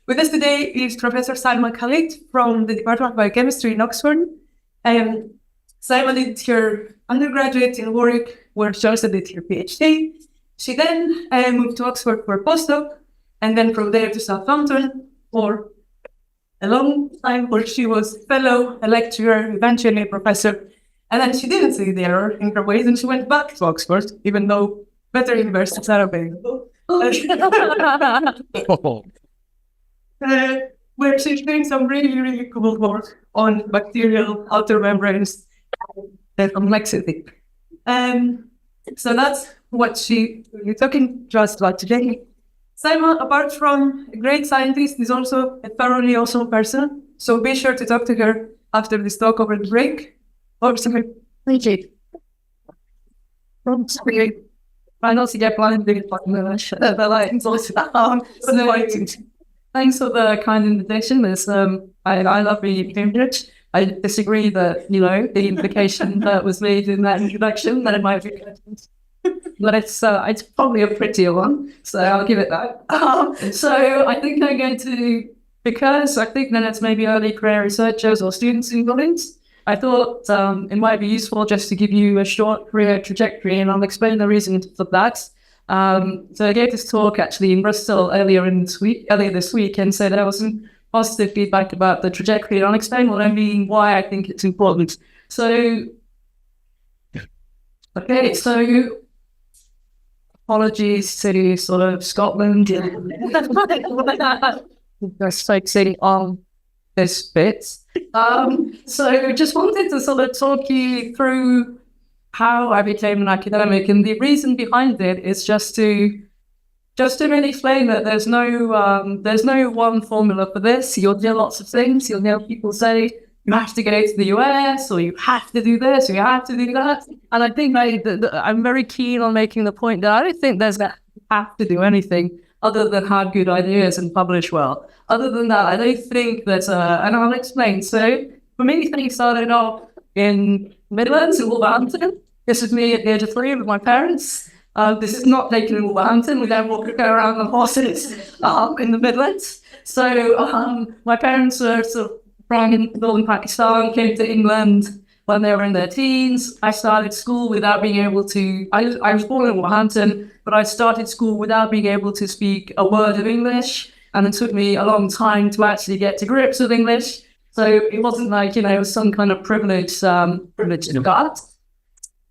with us today is Professor Syma Khalid from the Department of Biochemistry in Oxford. Syma did her undergraduate in Warwick, where she also did her PhD. She then moved to Oxford for a postdoc, and then from there to Southampton for a long time, where she was fellow, a lecturer, eventually a professor. And then she didn't see the error in her ways, and she went back to Oxford, even though better universities are available. Where she's doing some really, really cool work on bacterial outer membranes and complexity. So that's what you're talking to us about today. Syma, apart from a great scientist, is also a thoroughly awesome person. So be sure to talk to her after this talk over the break. Or something. Thank you. I know to get blinded the lights also. Thanks for the kind invitation. I love being Cambridge. I disagree that, the implication that was made in that introduction, that it might be, but it's probably a prettier one, so I'll give it that. So I think I'm going to, because I think that it's maybe early career researchers or students in buildings, I thought it might be useful just to give you a short career trajectory, and I'll explain the reason for that. So I gave this talk actually in Bristol earlier this week, and so there was some positive feedback about the trajectory, and I'll explain what I mean, why I think it's important. So, okay, so apologies to sort of Scotland. Just focusing on this bit. So just wanted to sort of talk you through how I became an academic, and the reason behind it is just to really explain that there's no one formula for this. You'll hear lots of things. You'll hear people say you have to go to the US, or you have to do this, or you have to do that. And I think I'm very keen on making the point that I don't think there's that have to do anything other than have good ideas and publish well. Other than that, I don't think that, and I'll explain. So for me, things started off in Midlands, in Wolverhampton. This is me at the age of 3 with my parents. This is not taken in Wolverhampton. We don't walk around on horses in the Midlands. So my parents were sort of from northern Pakistan, came to England when they were in their teens. I started school without being able to, I was born in Wolverhampton, but I started school without being able to speak a word of English. And it took me a long time to actually get to grips with English. So it wasn't like, it was some kind of privilege to got.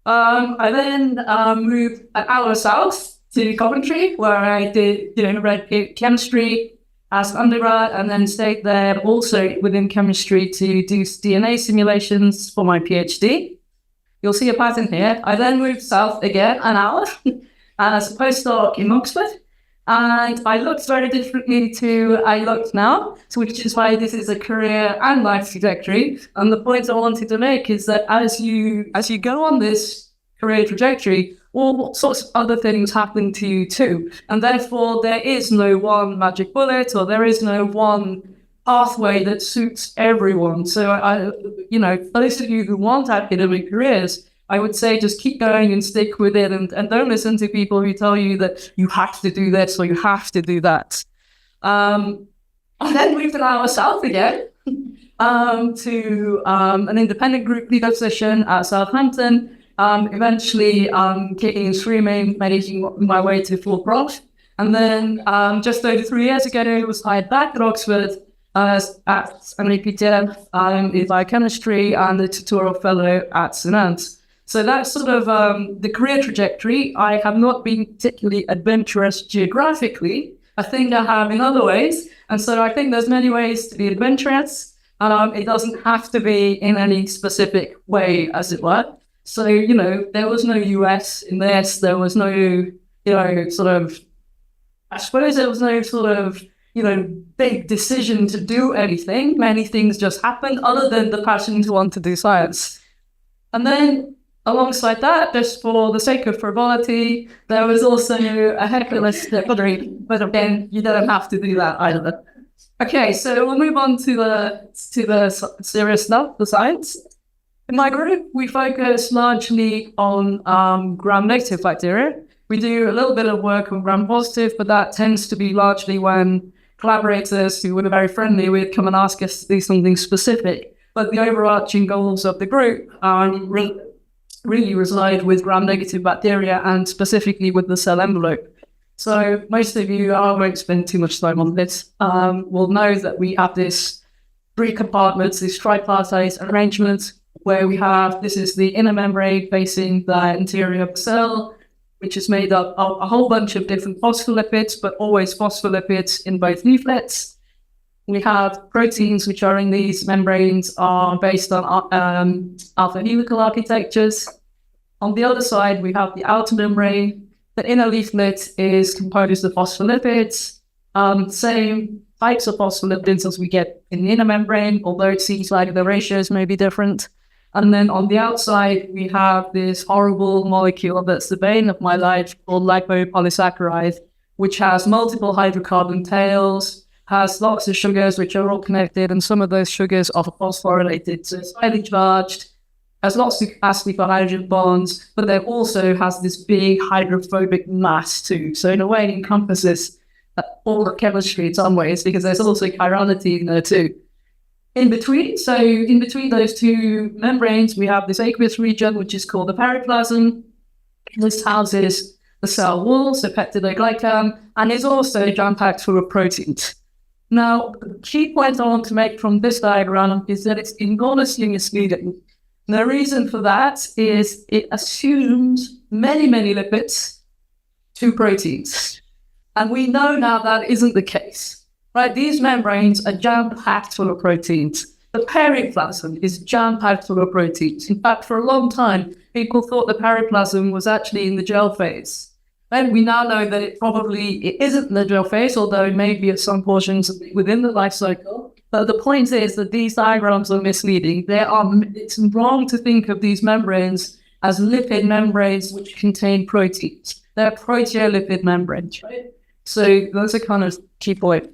I then moved an hour south to Coventry, where I did, read chemistry as undergrad, and then stayed there also within chemistry to do DNA simulations for my PhD. You'll see a pattern here. I then moved south again an hour as a postdoc in Oxford. And I looked very differently to I look now, which is why this is a career and life trajectory. And the point I wanted to make is that as you go on this career trajectory, all sorts of other things happen to you too. And therefore, there is no one magic bullet, or there is no one pathway that suits everyone. So, those of you who want academic careers, I would say just keep going and stick with it, and don't listen to people who tell you that you have to do this or you have to do that. And then moved an hour south again to an independent group leader position at Southampton, eventually kicking and screaming, making my way to full prof. And then just over 3 years ago, I was hired back at Oxford at an EPTM in biochemistry and a tutorial fellow at St Anne's. So that's sort of the career trajectory. I have not been particularly adventurous geographically. I think I have in other ways. And so I think there's many ways to be adventurous. It doesn't have to be in any specific way, as it were. So, there was no US in this. There was no, I suppose there was no sort of, big decision to do anything. Many things just happened other than the passion to want to do science. And then alongside that, just for the sake of frivolity, there was also a Hercules degree, but again, you don't have to do that either. Okay, so we'll move on to the serious stuff, the science. In my group, we focus largely on gram-negative bacteria. We do a little bit of work on gram-positive, but that tends to be largely when collaborators who we're very friendly with come and ask us to do something specific. But the overarching goals of the group really reside with gram-negative bacteria and specifically with the cell envelope. So most of you, I won't spend too much time on this, will know that we have this 3 compartments, this tripartite arrangement, where we have, this is the inner membrane facing the interior of the cell, which is made up of a whole bunch of different phospholipids, but always phospholipids in both leaflets. We have proteins which are in these membranes are based on alpha helical architectures. On the other side, we have the outer membrane. The inner leaflet is composed of phospholipids, same types of phospholipids as we get in the inner membrane, although it seems like the ratios may be different. And then on the outside, we have this horrible molecule that's the bane of my life called lipopolysaccharide, which has multiple hydrocarbon tails, has lots of sugars which are all connected, and some of those sugars are phosphorylated, so it's highly charged, has lots of acid for hydrogen bonds, but then also has this big hydrophobic mass too. So in a way, it encompasses all the chemistry in some ways, because there's also chirality in there too. In between those 2 membranes, we have this aqueous region, which is called the periplasm. This houses the cell wall, so peptidoglycan, and is also jam-packed full of proteins. Now, the key point I want to make from this diagram is that it's enormously misleading. And the reason for that is it assumes many, many lipids to proteins. And we know now that isn't the case. Right, these membranes are jam-packed full of proteins. The periplasm is jam-packed full of proteins. In fact, for a long time, people thought the periplasm was actually in the gel phase. And we now know that it isn't in the gel phase, although it may be at some portions within the life cycle. But the point is that these diagrams are misleading. It's wrong to think of these membranes as lipid membranes which contain proteins. They're proteolipid membranes, right? So that's a kind of key point.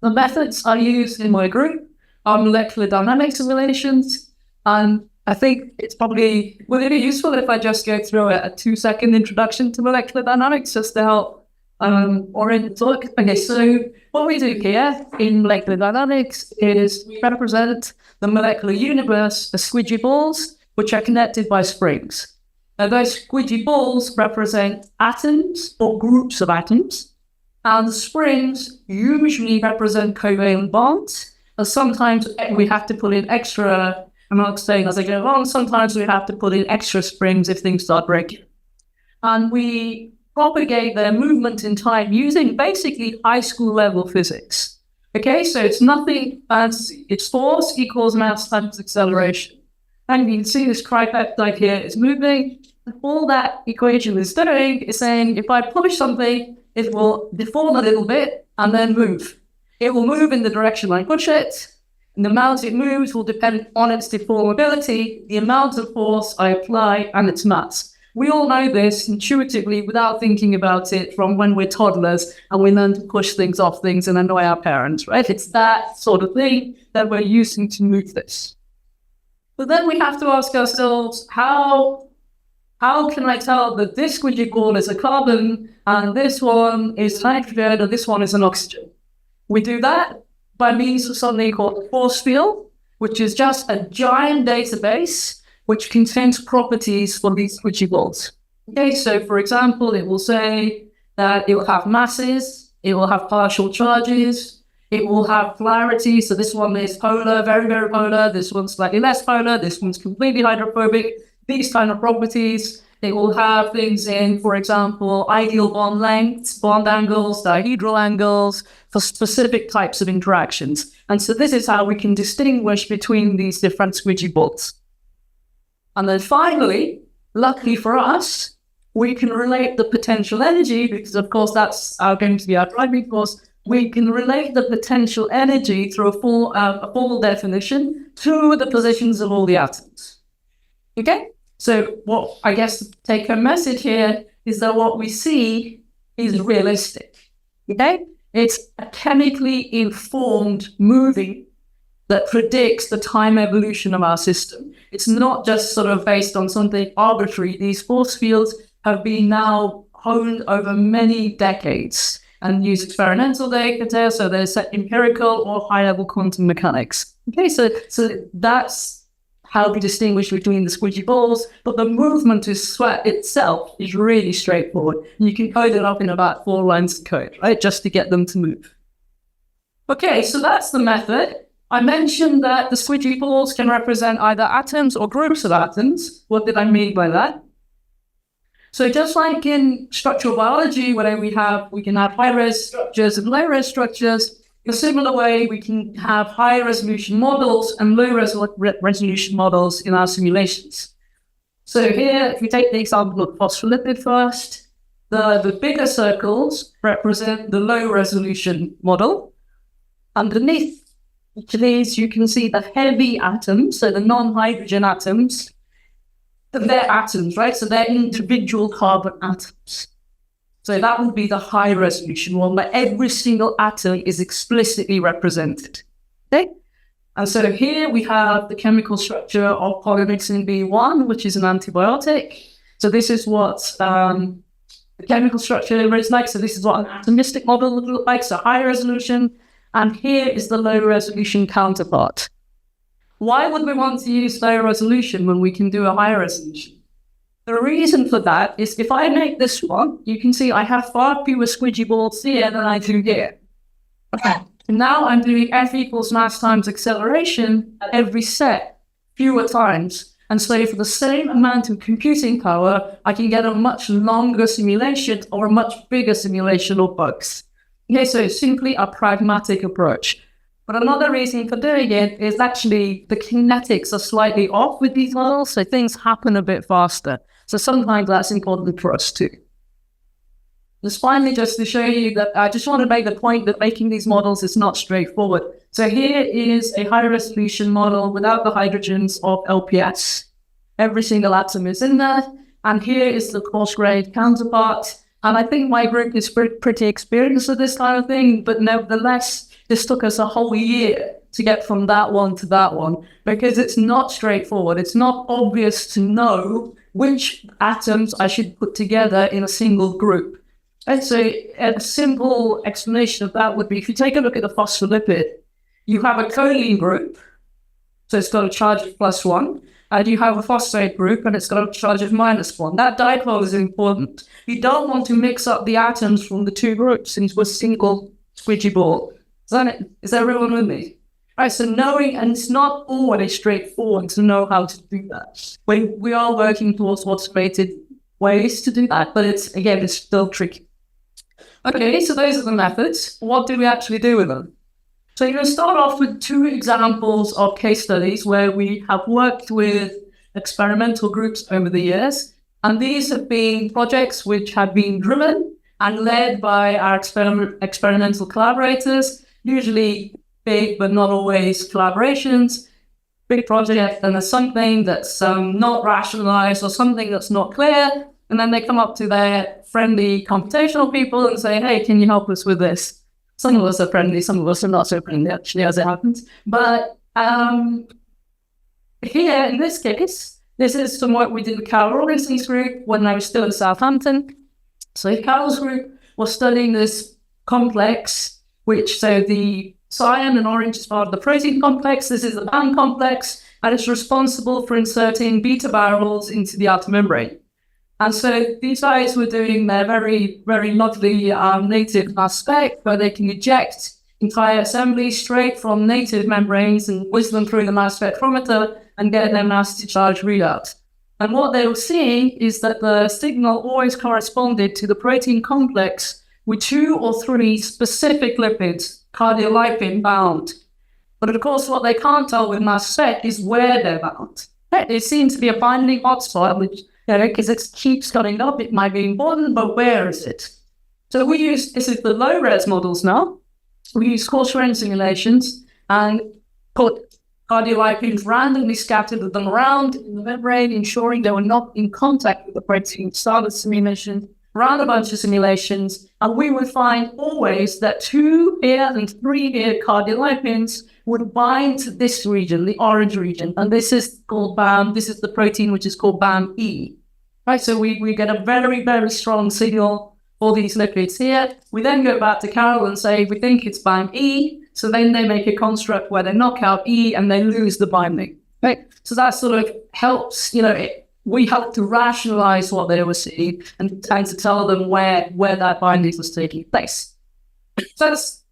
The methods I use in my group are molecular dynamics simulations, and I think it's probably really useful if I just go through a 2-second introduction to molecular dynamics just to help orient the talk. Okay, so what we do here in molecular dynamics is we represent the molecular universe as squidgy balls, which are connected by springs. Now, those squidgy balls represent atoms or groups of atoms. And the springs usually represent covalent bonds. And sometimes we have to put in extra, I'm not saying as I go along, sometimes we have to put in extra springs if things start breaking. And we propagate their movement in time using basically high school level physics. Okay, so it's nothing fancy. It's force equals mass times acceleration. And you can see this tripeptide here is moving. And all that equation is doing is saying if I push something, it will deform a little bit and then move. It will move in the direction I push it, and the amount it moves will depend on its deformability, the amount of force I apply, and its mass. We all know this intuitively without thinking about it from when we're toddlers and we learn to push things off things and annoy our parents, right? It's that sort of thing that we're using to move this. But then we have to ask ourselves, how can I tell that this squidgy ball is a carbon and this one is nitrogen and this one is an oxygen? We do that by means of something called the force field, which is just a giant database which contains properties for these squidgy balls. Okay, so for example, it will say that it will have masses, it will have partial charges, it will have polarity. So this one is polar, very, very polar. This one's slightly less polar. This one's completely hydrophobic. These kind of properties. They will have things in, for example, ideal bond lengths, bond angles, dihedral angles for specific types of interactions. And so this is how we can distinguish between these different squidgy balls. And then finally, luckily for us, we can relate the potential energy, because of course that's going to be our driving force. We can relate the potential energy through a formal definition to the positions of all the atoms. Okay? So what I guess the take-home message here is that what we see is realistic. Okay? It's a chemically informed movie that predicts the time evolution of our system. It's not just sort of based on something arbitrary. These force fields have been now honed over many decades and use experimental data. So there's empirical or high-level quantum mechanics. Okay, so that's how we distinguish between the squidgy balls, but the movement to sweat itself is really straightforward. You can code it up in about 4 lines of code, right, just to get them to move. Okay, so that's the method. I mentioned that the squidgy balls can represent either atoms or groups of atoms. What did I mean by that? So just like in structural biology, where we can have high-res structures and low-res structures, in a similar way, we can have high-resolution models and low-resolution models in our simulations. So here, if we take the example of phospholipid first, the bigger circles represent the low-resolution model. Underneath each of these, you can see the heavy atoms, so the non-hydrogen atoms. They're atoms, right? So they're individual carbon atoms. So that would be the high-resolution one, where every single atom is explicitly represented. Okay? And so here we have the chemical structure of polymyxin B1, which is an antibiotic. So this is what the chemical structure is like. So this is what an atomistic model would look like, so high resolution. And here is the low-resolution counterpart. Why would we want to use low resolution when we can do a high resolution? The reason for that is if I make this one, you can see I have far fewer squidgy balls here than I do here. Okay. And now I'm doing F equals mass times acceleration at every set, fewer times. And so for the same amount of computing power, I can get a much longer simulation or a much bigger simulation of bugs. Okay, so it's simply a pragmatic approach. But another reason for doing it is actually the kinetics are slightly off with these models, so things happen a bit faster. So sometimes that's important for us too. Just finally, just to show you that I just want to make the point that making these models is not straightforward. So here is a high resolution model without the hydrogens of LPS. Every single atom is in there. And here is the coarse grade counterpart. And I think my group is pretty experienced with this kind of thing, but nevertheless, this took us a whole year to get from that one to that one, because it's not straightforward. It's not obvious to know which atoms I should put together in a single group. And so a simple explanation of that would be, if you take a look at the phospholipid, you have a choline group, so it's got a charge of +1, and you have a phosphate group, and it's got a charge of -1. That dipole is important. You don't want to mix up the atoms from the two groups into a single squidgy ball. Is everyone with me? All right, so knowing, and it's not always straightforward to know how to do that. We are working towards automated ways to do that, but it's still tricky. Okay, so those are the methods. What do we actually do with them? So you're going to start off with 2 examples of case studies where we have worked with experimental groups over the years. And these have been projects which have been driven and led by our experimental collaborators, usually big but not always collaborations, big project, and there's something that's not rationalized or something that's not clear, and then they come up to their friendly computational people and say, hey, can you help us with this? Some of us are friendly, some of us are not so friendly, actually, as it happens. But here, in this case, this is some work we did with Carol Robinson's group when I was still in Southampton. So Carol's group was studying this complex, so the cyan and orange is part of the protein complex. This is the band complex, and it's responsible for inserting beta barrels into the outer membrane. And so these guys were doing their very, very lovely native mass spec, where they can eject entire assemblies straight from native membranes and whiz them through the mass spectrometer and get their mass to charge readout. And what they were seeing is that the signal always corresponded to the protein complex with 2 or 3 specific lipids, cardiolipin bound. But of course, what they can't tell with mass spec is where they're bound. It seems to be a binding hotspot, which, because it keeps coming up, it might be important, but where is it? So this is the low-res models now. We use coarse-grain simulations and put cardiolipins randomly scattered them around in the membrane, ensuring they were not in contact with the protein. Started simulation, ran a bunch of simulations, and we would find always that 2 here and 3 here cardiolipins would bind to this region, the orange region, and this is called BAM. This is the protein which is called BAM-E. Right, so we get a very, very strong signal for these lipids here. We then go back to Carol and say, we think it's bind E. So then they make a construct where they knock out E and they lose the binding. Right? So that sort of helps, we help to rationalize what they were seeing and trying to tell them where that binding was taking place. So that's,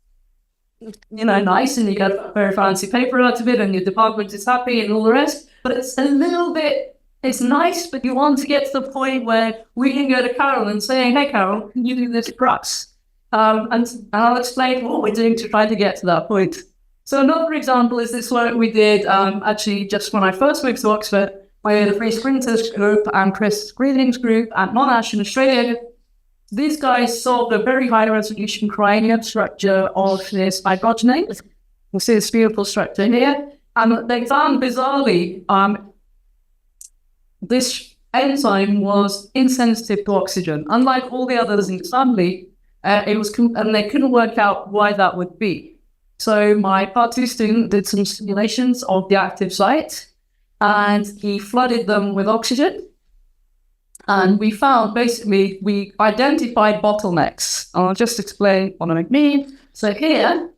nice, and you get a very fancy paper out of it and your department is happy and all the rest. But it's a little bit, it's nice, but you want to get to the point where we can go to Carol and say, hey, Carol, can you do this for us? And I'll explain what we're doing to try to get to that point. So another example is this work we did actually just when I first moved to Oxford, where the Free Sprinters group and Chris Greening's group at Monash in Australia. These guys solved a very high resolution cranium structure of this hydrogenase. You see this beautiful structure here. And they found bizarrely, this enzyme was insensitive to oxygen. Unlike all the others in the family, and they couldn't work out why that would be. So my part 2 student did some simulations of the active site, and he flooded them with oxygen. And we found, basically, we identified bottlenecks. I'll just explain what I mean. So here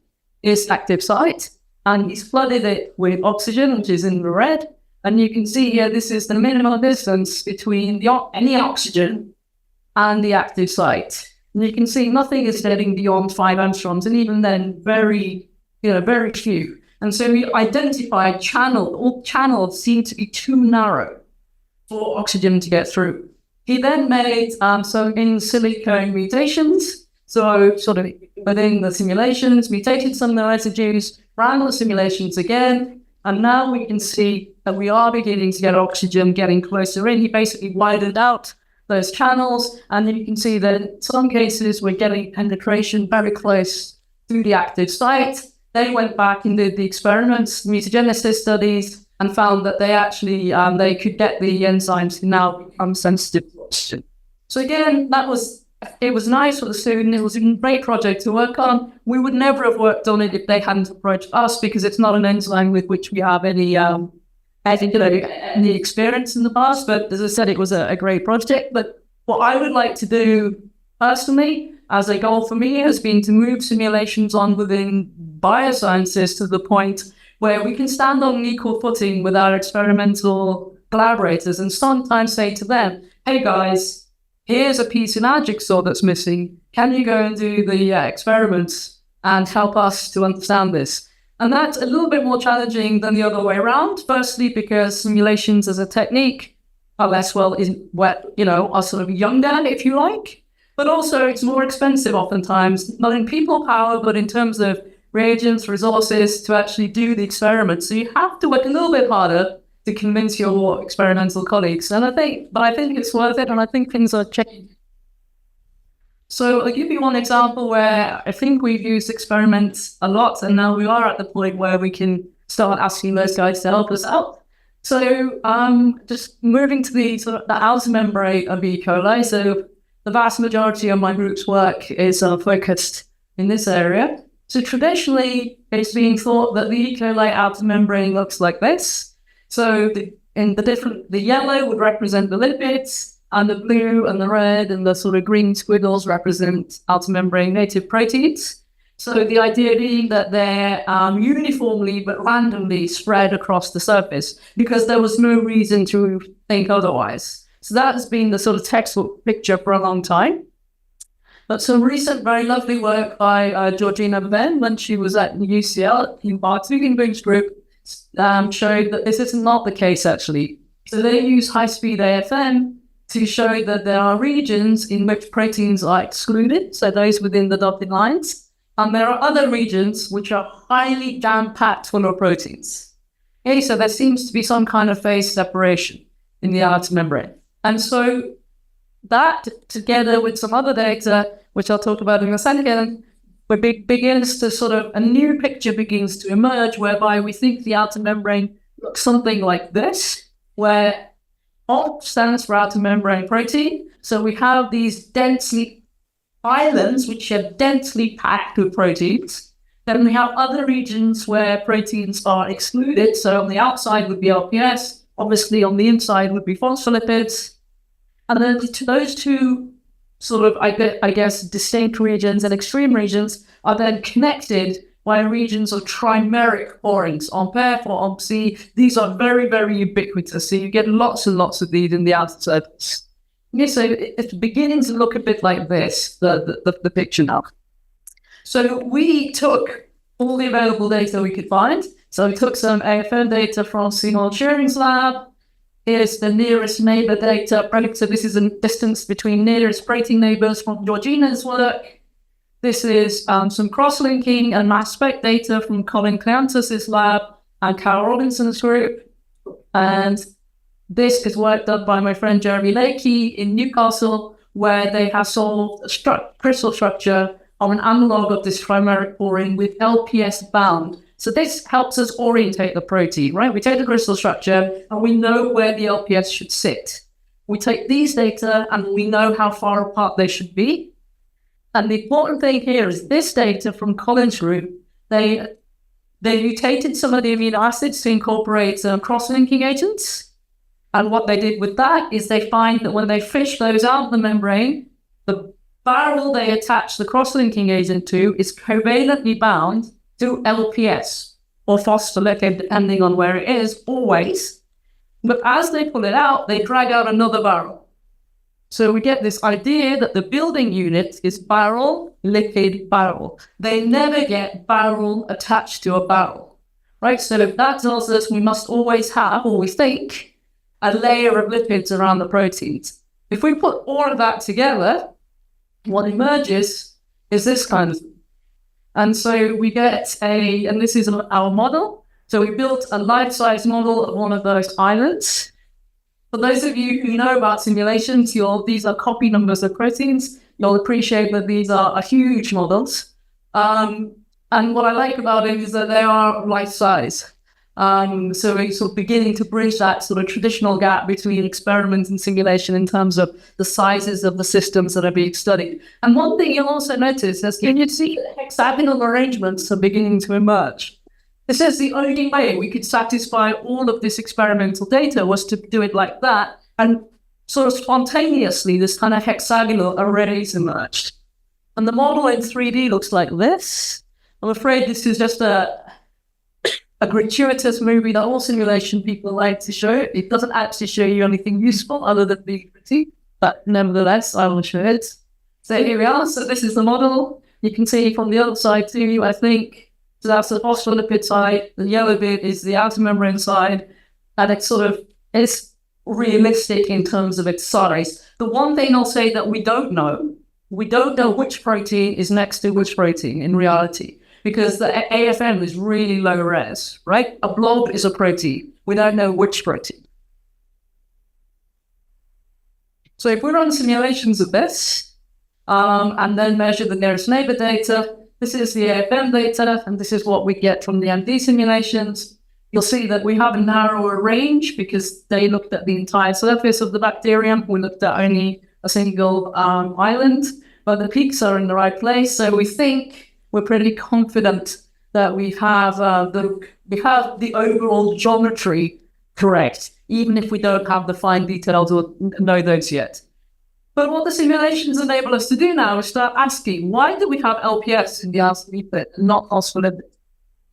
is active site, and he's flooded it with oxygen, which is in the red. And you can see here, this is the minimal distance between any oxygen and the active site. And you can see nothing is getting beyond 5 angstroms, and even then, very few. And so we identified all channels seem to be too narrow for oxygen to get through. He then made some in silico mutations, so sort of within the simulations, mutated some of the residues, ran the simulations again, and now we can see that we are beginning to get oxygen getting closer in. He basically widened out those channels, and then you can see that in some cases we're getting penetration very close to the active site. They went back and did the experiments, mutagenesis studies, and found that they actually they could get the enzymes to now become sensitive to oxygen. So again, it was nice for the student. It was a great project to work on. We would never have worked on it if they hadn't approached us, because it's not an enzyme with which we have any experience in the past. But as I said, it was a great project. But what I would like to do personally, as a goal for me, has been to move simulations on within biosciences to the point where we can stand on an equal footing with our experimental collaborators and sometimes say to them, hey guys, here's a piece in our jigsaw that's missing. Can you go and do the experiments and help us to understand this? And that's a little bit more challenging than the other way around. Firstly, because simulations as a technique are are sort of younger, if you like. But also it's more expensive oftentimes, not in people power, but in terms of reagents, resources to actually do the experiment. So you have to work a little bit harder to convince your experimental colleagues. And I think it's worth it, and I think things are changing. So I'll give you one example where I think we've used experiments a lot, and now we are at the point where we can start asking those guys to help us out. So just moving to the outer membrane of E. coli. So the vast majority of my group's work is focused in this area. So traditionally, it's been thought that the E. coli outer membrane looks like this. So the yellow would represent the lipids, and the blue and the red and the sort of green squiggles represent outer membrane native proteins. So the idea being that they're uniformly but randomly spread across the surface, because there was no reason to think otherwise. So that has been the sort of textbook picture for a long time. But some recent very lovely work by Georgina Ben, when she was at UCL in Biophysical Society, showed that this is not the case actually. So they use high-speed AFM to show that there are regions in which proteins are excluded, so those within the dotted lines, and there are other regions which are highly jam-packed full of proteins. Okay, so there seems to be some kind of phase separation in the outer membrane. And so that, together with some other data, which I'll talk about in a second, begins to a new picture begins to emerge, whereby we think the outer membrane looks something like this, where O stands for outer membrane protein. So we have these islands which are densely packed with proteins. Then we have other regions where proteins are excluded. So on the outside would be LPS, obviously on the inside would be phospholipids. And then those two sort of, I guess, distinct regions and extreme regions are then connected by regions of trimeric porings, pair for C. These are very, very ubiquitous. So you get lots and lots of these in the outer surface. Okay, so it's beginning to look a bit like this, the picture now. So we took all the available data we could find. So we took some AFM data from Seymour Turing's lab. Here's the nearest neighbor data. So this is a distance between nearest protein neighbors from Georgina's work. This is some cross-linking and mass spec data from Colin Cleantis' lab and Carol Robinson's group. And this is work done by my friend Jeremy Lakey in Newcastle, where they have solved a crystal structure of an analog of this trimeric poring with LPS bound. So this helps us orientate the protein, right? We take the crystal structure and we know where the LPS should sit. We take these data and we know how far apart they should be. And the important thing here is this data from Colin's group, they mutated some of the amino acids to incorporate cross-linking agents. And what they did with that is they find that when they fish those out of the membrane, the barrel they attach the cross-linking agent to is covalently bound to LPS or phospholipid, depending on where it is, always. But as they pull it out, they drag out another barrel. So we get this idea that the building unit is barrel, lipid, barrel. They never get barrel attached to a barrel, right? So that tells us we must always have, or we think, a layer of lipids around the proteins. If we put all of that together, what emerges is this kind of thing. And so we get and this is our model. So we built a life-size model of one of those islands. For those of you who know about simulations, these are copy numbers of proteins. You'll appreciate that these are huge models. And what I like about it is that they are life-size. So we're sort of beginning to bridge that sort of traditional gap between experiment and simulation in terms of the sizes of the systems that are being studied. And one thing you'll also notice is you see hexagonal arrangements are beginning to emerge. It says the only way we could satisfy all of this experimental data was to do it like that, and sort of spontaneously this kind of hexagonal arrays emerged. And the model in 3D looks like this. I'm afraid this is just a gratuitous movie that all simulation people like to show. It doesn't actually show you anything useful other than being pretty, but nevertheless, I will show it. So here we are. So this is the model. You can see from the other side too, I think. So that's the phospholipid side. The yellow bit is the outer membrane side. And it's realistic in terms of its size. The one thing I'll say that we don't know which protein is next to which protein in reality. Because the AFM is really low res, right? A blob is a protein. We don't know which protein. So if we run simulations of this, and then measure the nearest neighbor data, this is the AFM data, and this is what we get from the MD simulations. You'll see that we have a narrower range because they looked at the entire surface of the bacterium. We looked at only a single island, but the peaks are in the right place. So we think we're pretty confident that we have the overall geometry correct, even if we don't have the fine details or know those yet. But what the simulations enable us to do now is start asking, why do we have LPS in the outer lipid and not phospholipids?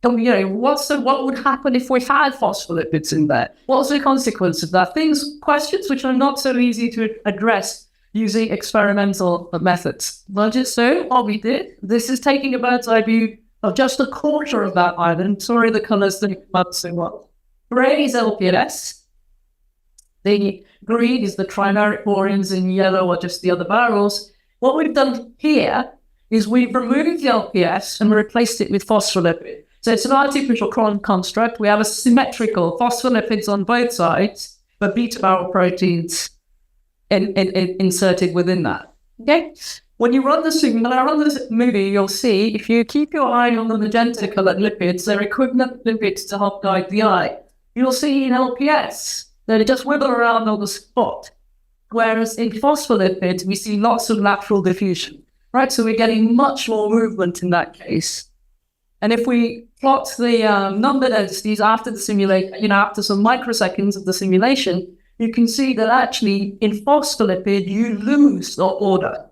And, what would happen if we had phospholipids in there? What's the consequence of that? Questions which are not so easy to address using experimental methods. But just so what we did, this is taking a bird's eye view of just a quarter of that island. Sorry, the colors didn't come out so well. Gray is LPS. The green is the trimeric porins, and yellow are just the other barrels. What we've done here is we've removed the LPS and replaced it with phospholipid. So it's an artificial construct. We have a symmetrical phospholipids on both sides, but beta barrel proteins inserted within that. Okay? When you run this movie, you'll see, if you keep your eye on the magenta colored lipids, they're equivalent lipids to help guide the eye. You'll see in LPS that it just wiggle around on the spot. Whereas in phospholipids, we see lots of lateral diffusion, right? So we're getting much more movement in that case. And if we plot the number densities after the simulation, after some microseconds of the simulation, you can see that actually in phospholipid, you lose the order.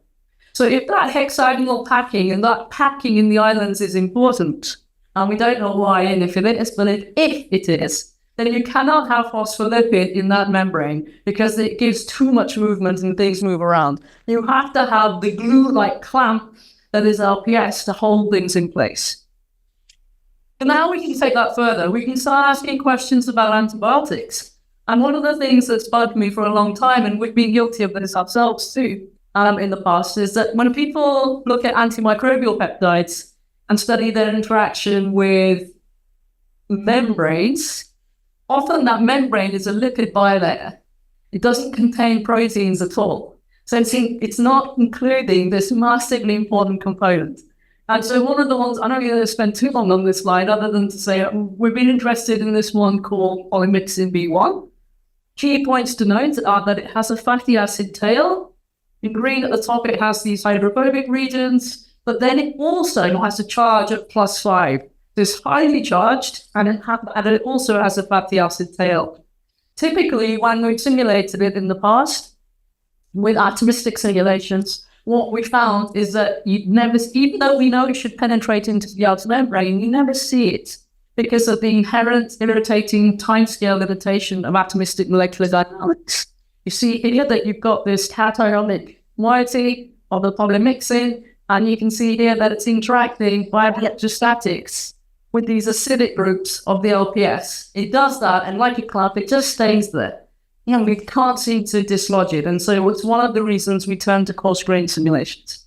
So if that hexagonal packing and that packing in the islands is important, and we don't know why and if it is, but if it is, then you cannot have phospholipid in that membrane because it gives too much movement and things move around. You have to have the glue-like clamp that is LPS to hold things in place. And now we can take that further. We can start asking questions about antibiotics. And one of the things that's bugged me for a long time, and we've been guilty of this ourselves too in the past, is that when people look at antimicrobial peptides and study their interaction with membranes, often that membrane is a lipid bilayer. It doesn't contain proteins at all. So it's not including this massively important component. And so one of the ones, I don't going to spend too long on this slide, other than to say we've been interested in this one called polymyxin B1. Key points to note are that it has a fatty acid tail. In green at the top, it has these hydrophobic regions, but then it also has a charge of +5. It's highly charged, and it also has a fatty acid tail. Typically, when we've simulated it in the past with atomistic simulations, what we found is that you never, even though we know it should penetrate into the outer membrane, you never see it because of the inherent irritating timescale limitation of atomistic molecular dynamics. You see here that you've got this cationic moiety of the polymyxin, and you can see here that it's interacting via electrostatics with these acidic groups of the LPS. It does that, and like a clamp, it just stays there. And we can't seem to dislodge it. And so it's one of the reasons we turn to coarse-grained simulations.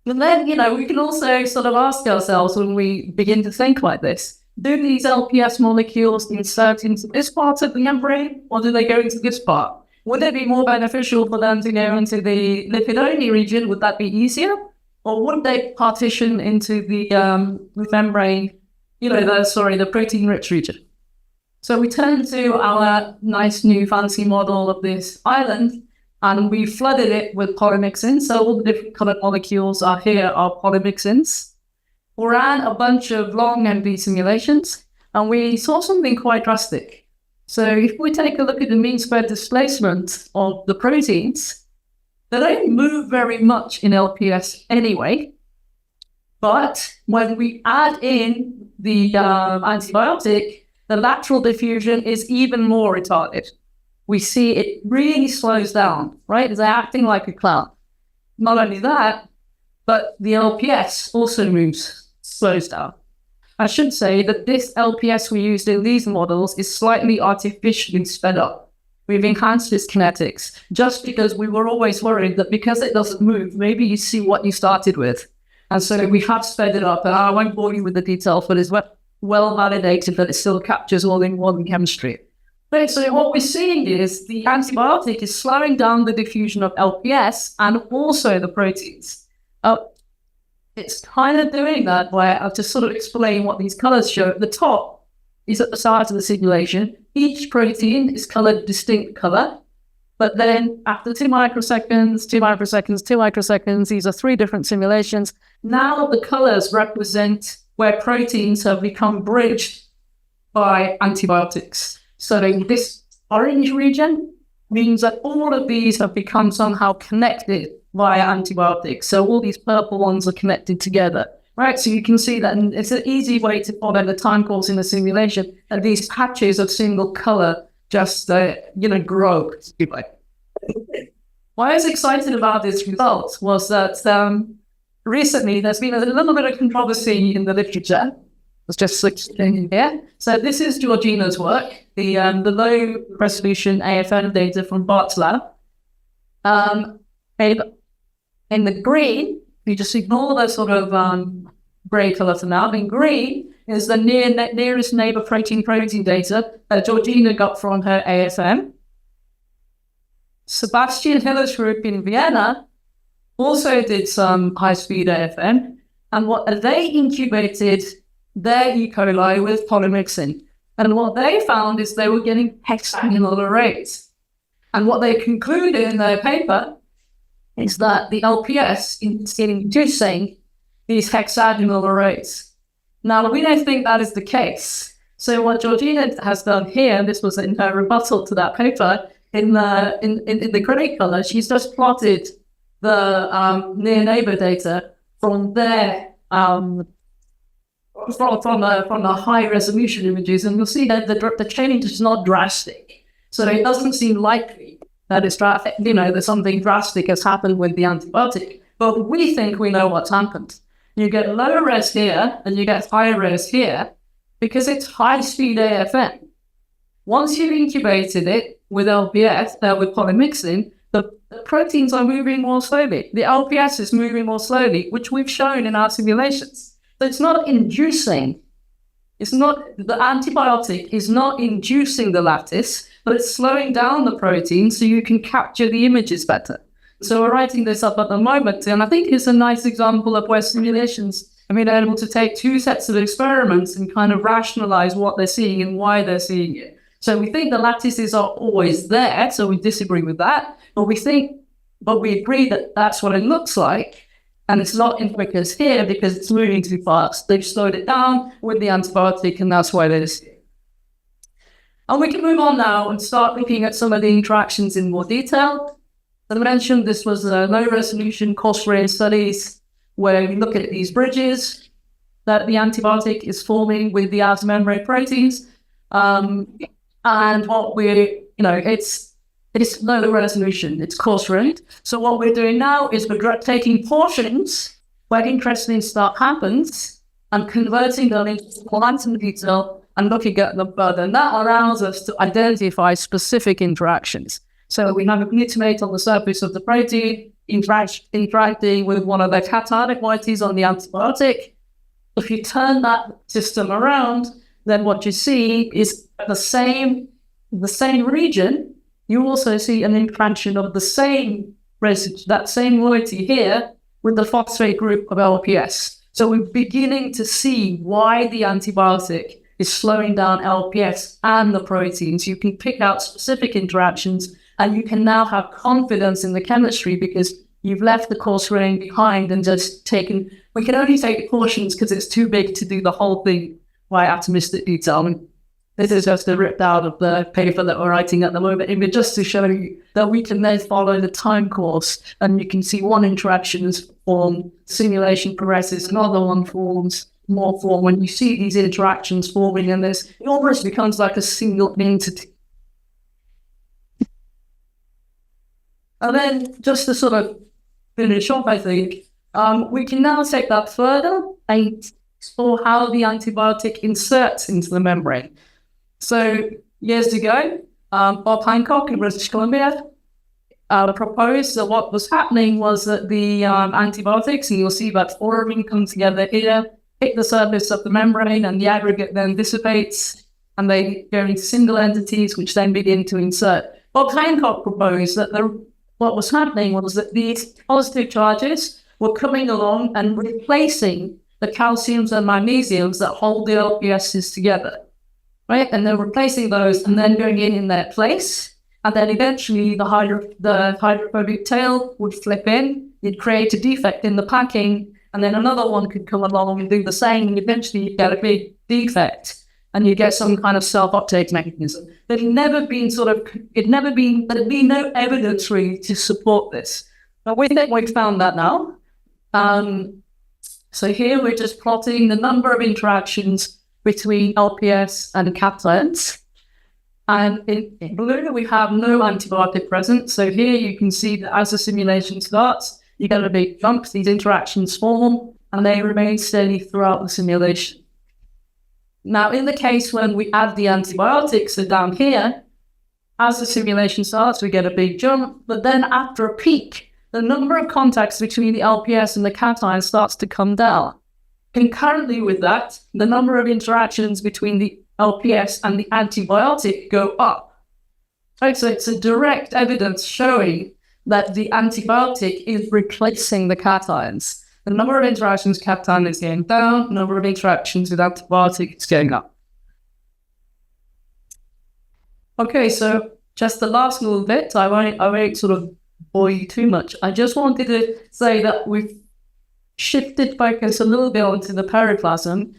But then, we can also sort of ask ourselves when we begin to think like this, do these LPS molecules insert into this part of the membrane, or do they go into this part? Would it be more beneficial for them to go into the lipid-only region? Would that be easier? Or would they partition into the membrane, the protein-rich region? So we turn to our nice new fancy model of this island, and we flooded it with polymyxin. So all the different colored molecules are here are polymyxins. We ran a bunch of long MV simulations, and we saw something quite drastic. So if we take a look at the mean square displacement of the proteins, they don't move very much in LPS anyway. But when we add in the antibiotic, the lateral diffusion is even more retarded. We see it really slows down, right? It's acting like a clamp. Not only that, but the LPS also slows down. I should say that this LPS we used in these models is slightly artificially sped up. We've enhanced its kinetics just because we were always worried that because it doesn't move, maybe you see what you started with. And so we have sped it up, and I won't bore you with the details, but it's well validated that it still captures all in one chemistry. Okay, so what we're seeing is the antibiotic is slowing down the diffusion of LPS and also the proteins. It's kind of doing that by, I'll just sort of explain what these colors show. At the top is at the start of the simulation. Each protein is colored a distinct color, but then after 2 microseconds, 2 microseconds, 2 microseconds, these are 3 different simulations. Now the colors represent where proteins have become bridged by antibiotics. So this orange region means that all of these have become somehow connected via antibiotics. So all these purple ones are connected together, right? So you can see that, and it's an easy way to follow the time course in a simulation, and these patches of single color just, grow. Why I was excited about this result was that recently there's been a little bit of controversy in the literature. Let's just switch in here. So this is Georgina's work, the low resolution AFM data from Bart's lab. In the green, you just ignore the sort of gray color for now. In green is the nearest neighbor protein data that Georgina got from her AFM. Sebastian Hiller's group in Vienna also did some high-speed AFM, and what they incubated their E. coli with polymyxin. And what they found is they were getting hexagonal arrays. And what they concluded in their paper is that the LPS is inducing these hexagonal arrays. Now, we don't think that is the case. So what Georgina has done here, and this was in her rebuttal to that paper, in the gray color, she's just plotted the near neighbor data from their from the high resolution images, and you'll see that the change is not drastic. So it doesn't seem likely that it's that something drastic has happened with the antibiotic. But we think we know what's happened. You get low res here and you get high res here because it's high speed AFN. Once you've incubated it with LPS, with polymyxin, the proteins are moving more slowly. The LPS is moving more slowly, which we've shown in our simulations. So it's not inducing. The antibiotic is not inducing the lattice, but it's slowing down the protein so you can capture the images better. So we're writing this up at the moment, and I think it's a nice example of where simulations have been able to take two sets of experiments and kind of rationalize what they're seeing and why they're seeing it. So we think the lattices are always there, so we disagree with that, but we agree that that's what it looks like, and it's not in quickness here because it's moving too fast. They've slowed it down with the antibiotic, and that's why they're seeing. And we can move on now and start looking at some of the interactions in more detail. As I mentioned, this was a low-resolution coarse-grained studies where we look at these bridges that the antibiotic is forming with the outer membrane proteins. And what it's low resolution, it's coarse-grained. So what we're doing now is we're taking portions where interesting stuff happens and converting them into quantum detail and looking at them further. And that allows us to identify specific interactions. So we have a glutamate on the surface of the protein interacting with one of the cationic moieties on the antibiotic. If you turn that system around, then what you see is the same region. You also see an interaction of the same residue, that same moiety here, with the phosphate group of LPS. So we're beginning to see why the antibiotic is slowing down LPS and the proteins. You can pick out specific interactions, and you can now have confidence in the chemistry because you've left the coarse grain behind and just taken. We can only take portions because it's too big to do the whole thing by atomistic detail. This is just a ripped out of the paper that we're writing at the moment, but just to show you that we can then follow the time course, and you can see one interaction is formed, simulation progresses, another one forms, more form. When you see these interactions forming, and it almost becomes like a single entity. And then just to sort of finish off, I think, we can now take that further and explore how the antibiotic inserts into the membrane. So years ago, Bob Hancock in British Columbia proposed that what was happening was that the antibiotics, and you'll see about 4 of them come together here, hit the surface of the membrane, and the aggregate then dissipates, and they go into single entities, which then begin to insert. Bob Hancock proposed that what was happening was that these positive charges were coming along and replacing the calciums and magnesiums that hold the LPSs together, right? And they're replacing those and then going in their place. And then eventually the hydrophobic tail would flip in, it'd create a defect in the packing, and then another one could come along and do the same, and eventually you get a big defect and you get some kind of self-uptake mechanism. There'd be no evidence really to support this. But we think we've found that now. So here we're just plotting the number of interactions between LPS and cations. And in blue, we have no antibiotic present. So here you can see that as the simulation starts, you get a big jump, these interactions form, and they remain steady throughout the simulation. Now, in the case when we add the antibiotics, so down here, as the simulation starts, we get a big jump, but then after a peak, the number of contacts between the LPS and the cation starts to come down. Concurrently with that, the number of interactions between the LPS and the antibiotic go up. Right, so it's a direct evidence showing that the antibiotic is replacing the cations. The number of interactions with cation is going down, the number of interactions with antibiotic is going up. Okay, so just the last little bit, I won't sort of bore you too much. I just wanted to say that we've shifted focus a little bit onto the periplasm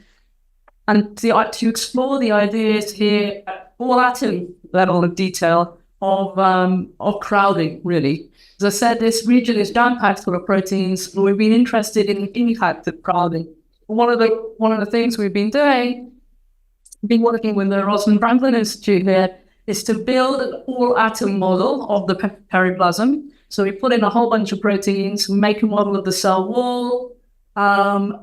and to explore the ideas here at all atom level of detail of crowding, really. As I said, this region is jam-packed full of proteins, and we've been interested in the impact of crowding. One of the things we've been doing, been working with the Rosalind Franklin Institute here, is to build an all-atom model of the periplasm. So we put in a whole bunch of proteins, make a model of the cell wall.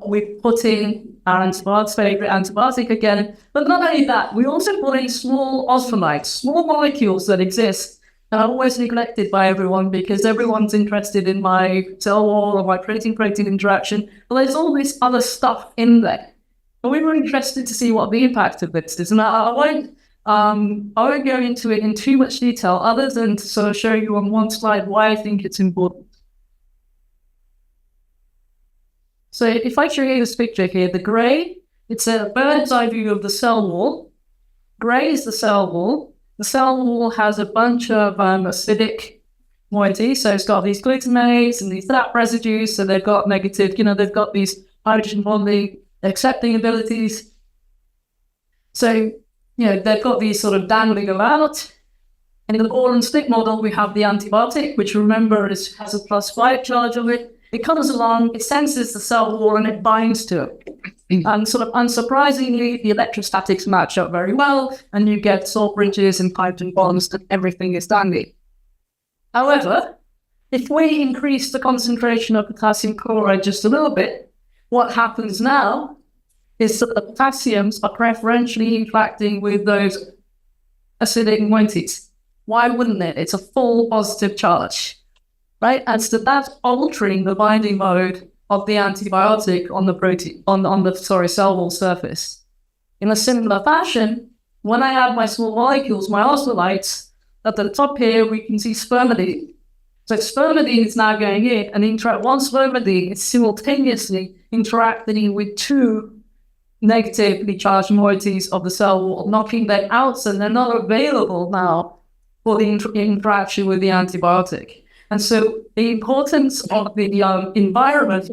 We put in our antibiotics, favorite antibiotic again. But not only that, we also put in small osmolytes, small molecules that exist and are always neglected by everyone because everyone's interested in my cell wall or my protein-protein interaction. But there's all this other stuff in there. But we were interested to see what the impact of this is. And I won't go into it in too much detail other than to sort of show you on one slide why I think it's important. So if I show you this picture here, the gray, it's a bird's eye view of the cell wall. Gray is the cell wall. The cell wall has a bunch of acidic moieties. So it's got these glutamates and these DAP residues. So they've got negative, they've got these hydrogen bonding accepting abilities. So, they've got these sort of dangling about. And in the ball and stick model, we have the antibiotic, which remember has a +5 charge of it. It comes along, it senses the cell wall, and it binds to it. And sort of unsurprisingly, the electrostatics match up very well, and you get salt bridges and hydrogen bonds, and everything is dandy. However, if we increase the concentration of potassium chloride just a little bit, what happens now is that the potassiums are preferentially interacting with those acidic moieties. Why wouldn't it? It's a full positive charge, right? And so that's altering the binding mode of the antibiotic on the protein, on the cell wall surface. In a similar fashion, when I add my small molecules, my osmolytes, at the top here we can see spermidine. So spermidine is now going in and one spermidine is simultaneously interacting with two negatively charged moieties of the cell wall, knocking them out, so they're not available now for the interaction with the antibiotic. And so the importance of the environment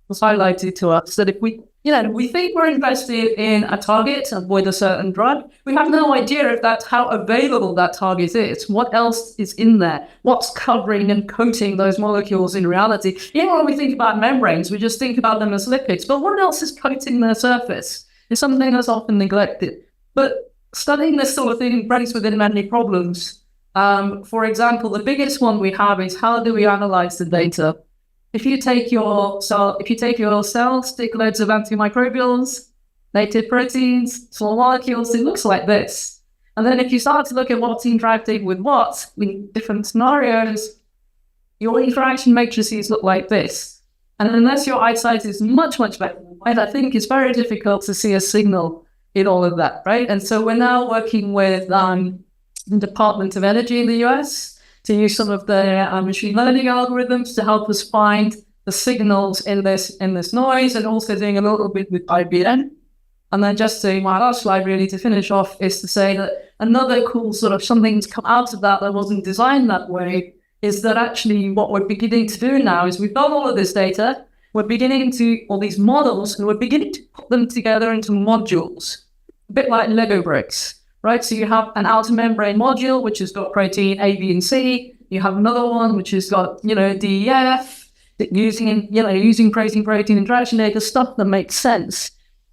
was highlighted to us that if we think we're invested in a target with a certain drug, we have no idea if that's how available that target is. What else is in there? What's covering and coating those molecules in reality? When we think about membranes, we just think about them as lipids, but what else is coating their surface? It's something that's often neglected. But studying this sort of thing brings with it many problems. For example, the biggest one we have is how do we analyze the data? If you take your cell, stick loads of antimicrobials, native proteins, small molecules, it looks like this. And then if you start to look at what's interacting with what in different scenarios, your interaction matrices look like this. And unless your eyesight is much, much better, right, I think it's very difficult to see a signal in all of that, right? And so we're now working with the Department of Energy in the US to use some of their machine learning algorithms to help us find the signals in this noise, and also doing a little bit with IBM. And then just to my last slide really to finish off is to say that another cool sort of something to come out of that wasn't designed that way is that actually what we're beginning to do now is we've got all of this data, all these models, and we're beginning to put them together into modules, a bit like Lego bricks. Right, so you have an outer membrane module, which has got protein A, B, and C. You have another one, which has got, DEF, using protein-protein interaction data, stuff that makes sense.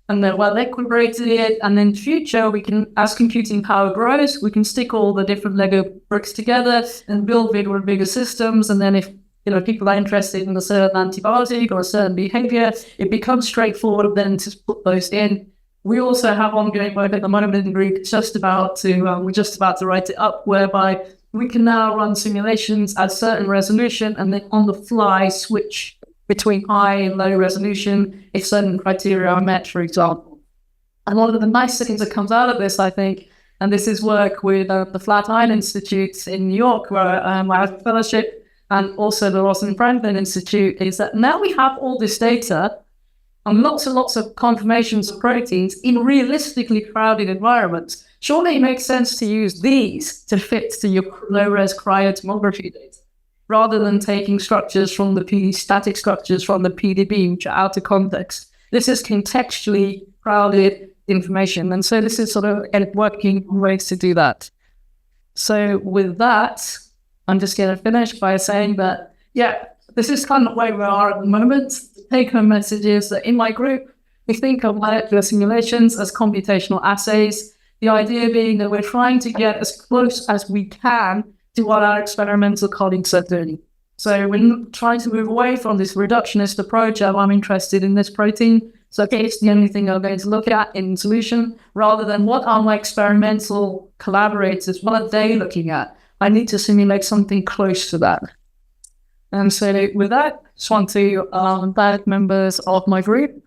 And they're well equilibrated. And in the future, we can, as computing power grows, we can stick all the different Lego bricks together and build bigger and bigger systems. And then if, people are interested in a certain antibiotic or a certain behavior, it becomes straightforward then to put those in. We also have ongoing work at the moment in the group. We're just about to write it up, whereby we can now run simulations at certain resolution and then on the fly switch between high and low resolution if certain criteria are met, for example. And one of the nice things that comes out of this, I think, and this is work with the Flatiron Institute in New York, where I have a fellowship, and also the Rosalind Franklin Institute, is that now we have all this data and lots of conformations of proteins in realistically crowded environments. Surely it makes sense to use these to fit to your low-res cryotomography data, rather than taking static structures from the PDB, which are out of context. This is contextually crowded information, and so this is sort of working ways to do that. So with that, I'm just going to finish by saying that, this is kind of where we are at the moment. The take-home message is that in my group, we think of molecular simulations as computational assays. The idea being that we're trying to get as close as we can to what our experimental colleagues are doing. So we're trying to move away from this reductionist approach of I'm interested in this protein, so it's the only thing I'm going to look at in solution, rather than what are my experimental collaborators, what are they looking at? I need to simulate something close to that. And so with that, just want to thank members of my group.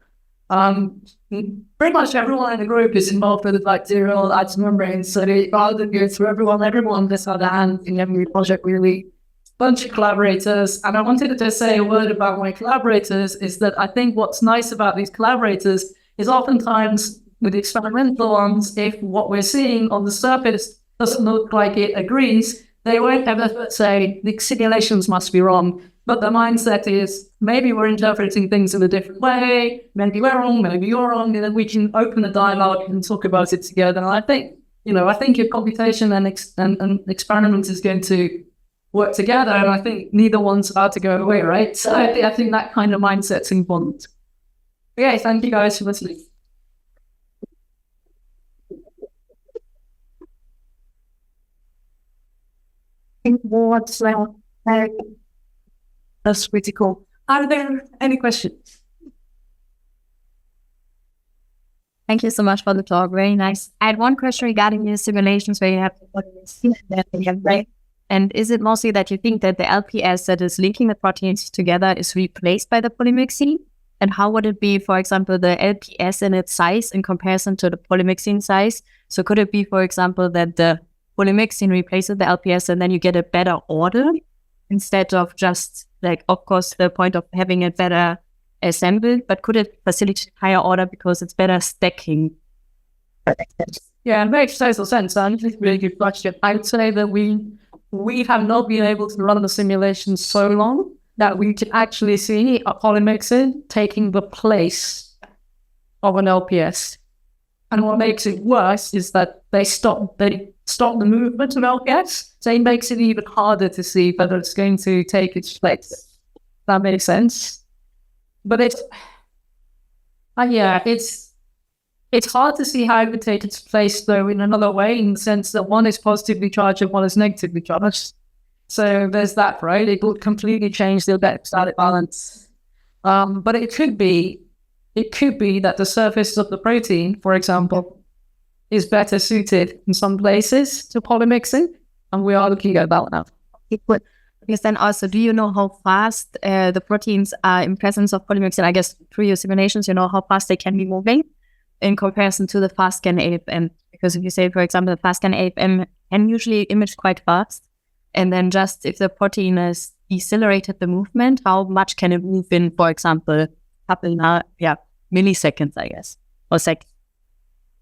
Pretty much everyone in the group is involved with the bacterial membranes, so rather than go through everyone just had a hand in every project, really. Bunch of collaborators, and I wanted to just say a word about my collaborators, is that I think what's nice about these collaborators is oftentimes with the experimental ones, if what we're seeing on the surface doesn't look like it agrees, they won't ever say the simulations must be wrong. But the mindset is maybe we're interpreting things in a different way, maybe we're wrong, maybe you're wrong, and then we can open a dialogue and talk about it together. And I think, if computation and experiment is going to work together, and I think neither one's about to go away, right? So I think that kind of mindset's important. Okay, thank you guys for listening. That's pretty cool. Are there any questions? Thank you so much for the talk. Very nice. I had one question regarding your simulations where you have the and is it mostly that you think that the LPS that is linking the proteins together is replaced by the polymyxine? And how would it be, for example, the LPS in its size in comparison to the polymyxine size? So could it be, for example, that the polymyxine replaces the LPS and then you get a better order instead of just of course, the point of having it better assembled, but could it facilitate higher order because it's better stacking? Yeah, it makes total sense. And it's a really good question. I would say that we have not been able to run the simulation so long that we can actually see a polymyxin taking the place of an LPS. And what makes it worse is that they stop the movement of LPS, so it makes it even harder to see whether it's going to take its place. That makes sense. But it's hard to see how it would take its place, though, in another way, in the sense that one is positively charged and one is negatively charged. So there's that, right? It will completely change the electrostatic balance. But it could be that the surface of the protein, for example, is better suited in some places to polymyxin, and we are looking at that now. Because then also, do you know how fast the proteins are in presence of polymyxin? I guess through your simulations, you know how fast they can be moving in comparison to the fast-scan AFM. Because if you say, for example, the fast-scan AFM can usually image quite fast, and then just if the protein is decelerated the movement, how much can it move in, for example, milliseconds, I guess, or seconds?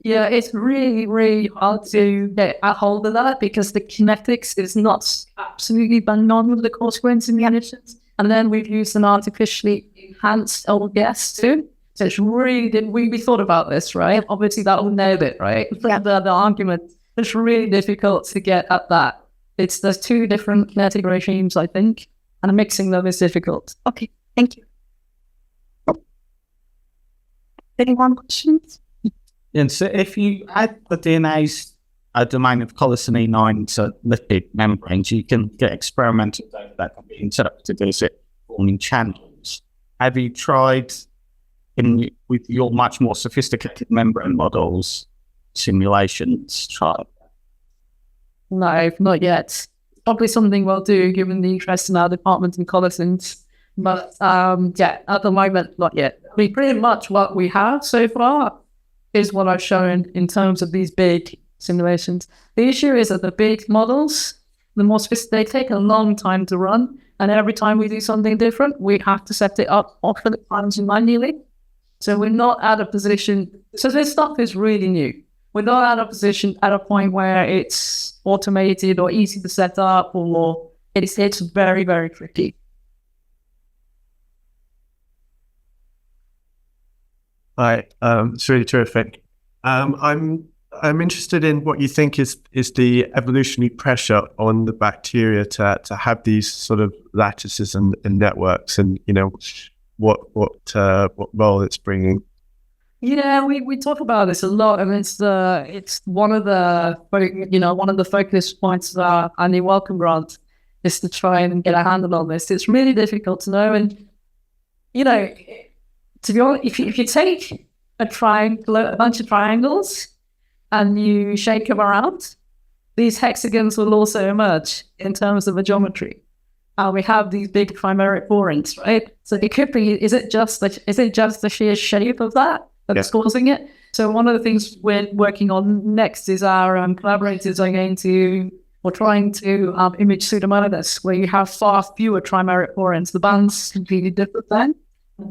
Yeah, it's really, really hard to get a hold of that because the kinetics is not absolutely bang on with the consequence in the animations. And then we've used an artificially enhanced LPS too. So it's really, we thought about this, right? Obviously that will nail it, right? Yeah. The argument, it's really difficult to get at that. There's two different kinetic regimes, I think, and mixing them is difficult. Okay, thank you. Any more questions? And so if you add the DNA's domain of colicin E9 to lipid membranes, you can get experimental data that can be interpreted as it forming channels. Have you tried with your much more sophisticated membrane models, simulations? No, not yet. Probably something we'll do given the interest in our department in colicins. But at the moment, not yet. I mean, pretty much what we have so far is what I've shown in terms of these big simulations. The issue is that the big models, the more sophisticated, they take a long time to run. And every time we do something different, we have to set it up often times manually. So we're not at a position. So this stuff is really new. We're not at a point where it's automated or easy to set up, or it's very, very tricky. Hi, it's really terrific. I'm I'm interested in what you think is the evolutionary pressure on the bacteria to have these sort of lattices and networks, and what role it's bringing. Yeah, we talk about this a lot, and it's one of the focus points of our annual welcome grant is to try and get a handle on this. It's really difficult to know, and to be honest, if you take a bunch of triangles and you shake them around, these hexagons will also emerge in terms of a geometry. We have these big chimeric porins, right? So it could be, is it just the sheer shape of that's causing it? So one of the things we're working on next is our collaborators are trying to image Pseudomonas, where you have far fewer chimeric porins. The band's completely different then.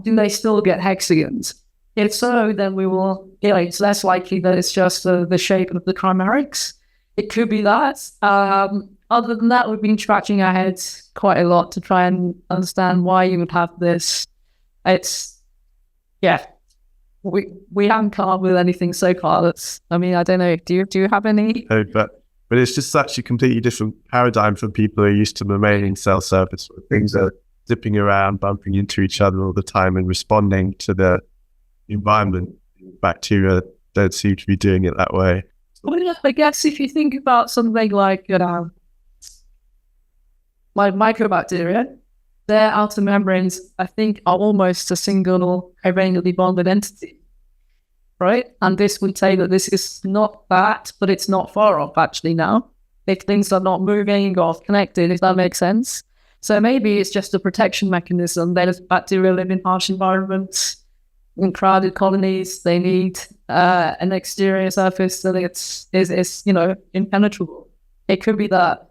Do they still get hexagons? If so, then we will, it's less likely that it's just the shape of the chimerics. It could be that. Other than that, we've been scratching our heads quite a lot to try and understand why you would have this. We haven't come up with anything so far. I don't know. Do you have any? No, but it's just such a completely different paradigm for people who are used to mammalian cell surface, where things are zipping around, bumping into each other all the time and responding to the environment. Bacteria don't seem to be doing it that way. Well, I guess if you think about something like, like microbacteria, their outer membranes, I think, are almost a single covalently bonded entity, right? And this would say that this is not that, but it's not far off actually now, if things are not moving or connected, if that makes sense. So maybe it's just a protection mechanism. There's bacteria live in harsh environments, in crowded colonies. They need an exterior surface that is impenetrable. It could be that.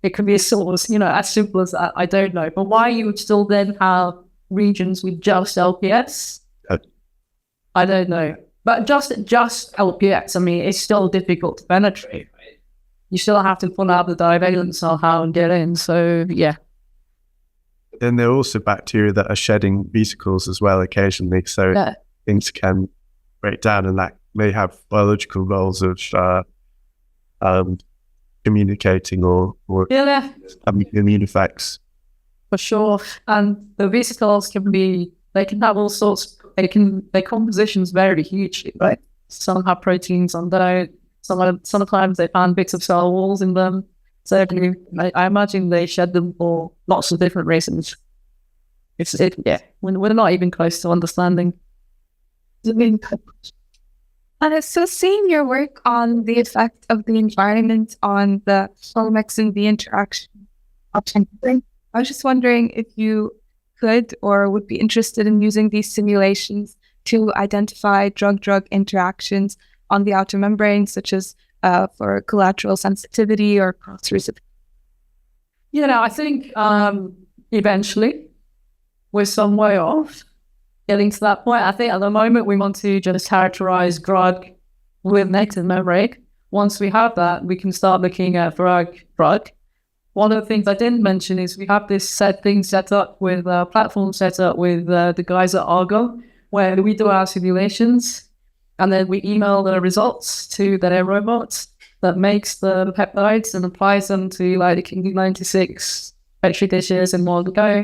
It could be as simple as that. I don't know. But why you would still then have regions with just LPS? I don't know. But just LPS, it's still difficult to penetrate. Right? You still have to pull out the divalent somehow and get in. So, yeah. Then there are also bacteria that are shedding vesicles as well occasionally. So things can break down, and that may have biological roles of communicating or having immune effects. For sure. And the vesicles they can have all sorts, their compositions vary hugely, right? Some have proteins, some don't. Sometimes they find bits of cell walls in them. So I imagine they shed them for lots of different reasons. We're not even close to understanding. And so seeing your work on the effect of the environment on the solmex and the interaction of something, I was just wondering if you could or would be interested in using these simulations to identify drug-drug interactions on the outer membrane, such as for collateral sensitivity or cross-reactivity. I think eventually we're some way off getting to that point. I think at the moment we want to just characterize drug with negative membrane. Once we have that, we can start looking at drug. One of the things I didn't mention is we have this platform set up with the guys at Argo, where we do our simulations and then we email the results to their robots that makes the peptides and applies them to like the 96 petri dishes in one go,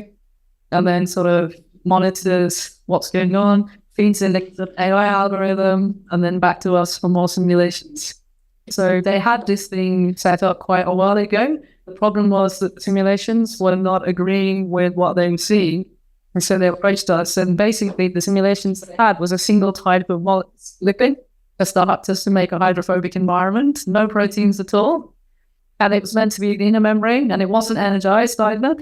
and then sort of monitors what's going on, feeds in the AI algorithm, and then back to us for more simulations. So they had this thing set up quite a while ago. The problem was that the simulations were not agreeing with what they were seeing. And so they approached us, and basically the simulations they had was a single type of lipid that started us to make a hydrophobic environment, no proteins at all. And it was meant to be the inner membrane, and it wasn't energized either.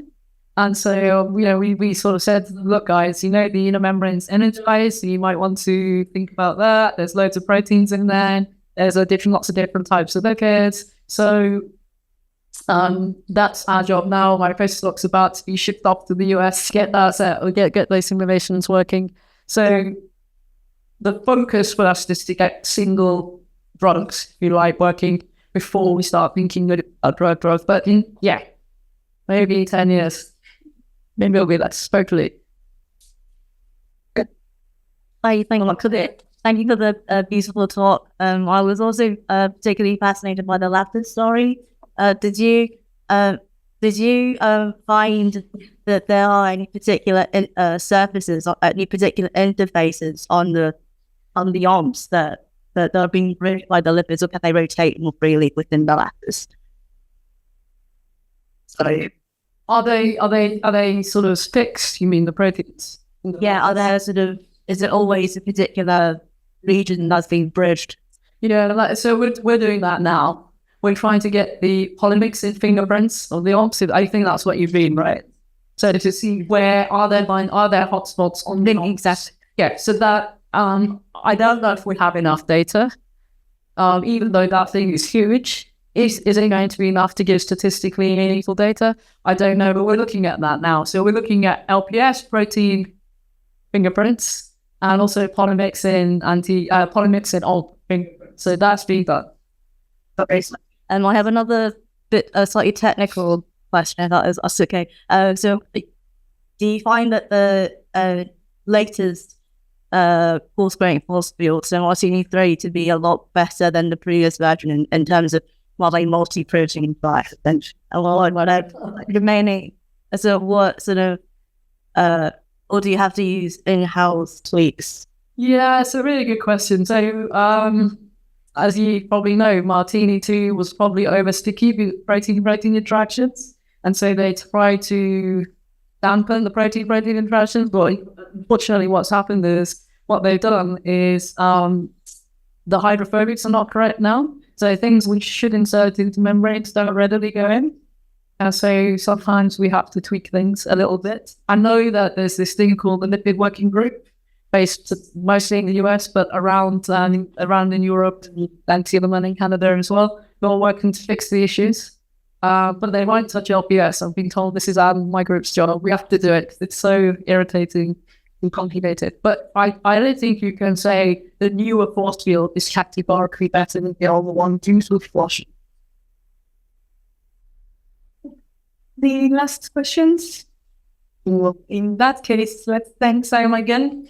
And so, we sort of said, look, guys, the inner membrane's energized, so you might want to think about that. There's loads of proteins in there. There's lots of different types of lipids. So that's our job now. My postdoc's about to be shipped off to the US to get that set, or get those simulations working. So the focus for us is to get single drugs, if you like, working before we start thinking about drugs. But maybe 10 years. Maybe it'll be less, hopefully. I think Thank you for the beautiful talk. I was also particularly fascinated by the lattice story. Did you find that there are any particular surfaces or any particular interfaces on the arms that are being moved by the lipids, or can they rotate more freely within the lattice? So, are they sort of fixed? You mean the proteins? Yeah, are there is it always a particular region that's being bridged? Yeah, so we're doing that now. We're trying to get the polymixed fingerprints of the opposite. I think that's what you mean, right? So to see where are there hotspots on the Exactly. Yeah, so that I don't know if we have enough data. Even though that thing is huge, is it going to be enough to give statistically meaningful data? I don't know, but we're looking at that now. So we're looking at LPS protein fingerprints and also polymixin old fingerprints. So that's being done. Okay. And I have another bit, a slightly technical question. That is okay. So, do you find that the latest force field, so RCUK3, to be a lot better than the previous version in terms of multi-protein bias? And remaining, so what sort of or do you have to use in-house tweaks? Yeah, it's a really good question. So, as you probably know, Martini 2 was probably over sticky with protein-protein interactions. And so they try to dampen the protein-protein interactions. But unfortunately, what's happened is what they've done is the hydrophobics are not correct now. So things we should insert into membranes don't readily go in. And so sometimes we have to tweak things a little bit. I know that there's this thing called the Lipid Working Group, based mostly in the US, but around in Europe and Finland and Canada as well. They're all working to fix the issues. But they won't touch LPS. I've been told this is my group's job. We have to do it. It's so irritating and complicated. But I don't think you can say the newer force field is categorically better than the older one due to flushing. The last questions? Well, in that case, let's thank Syma again.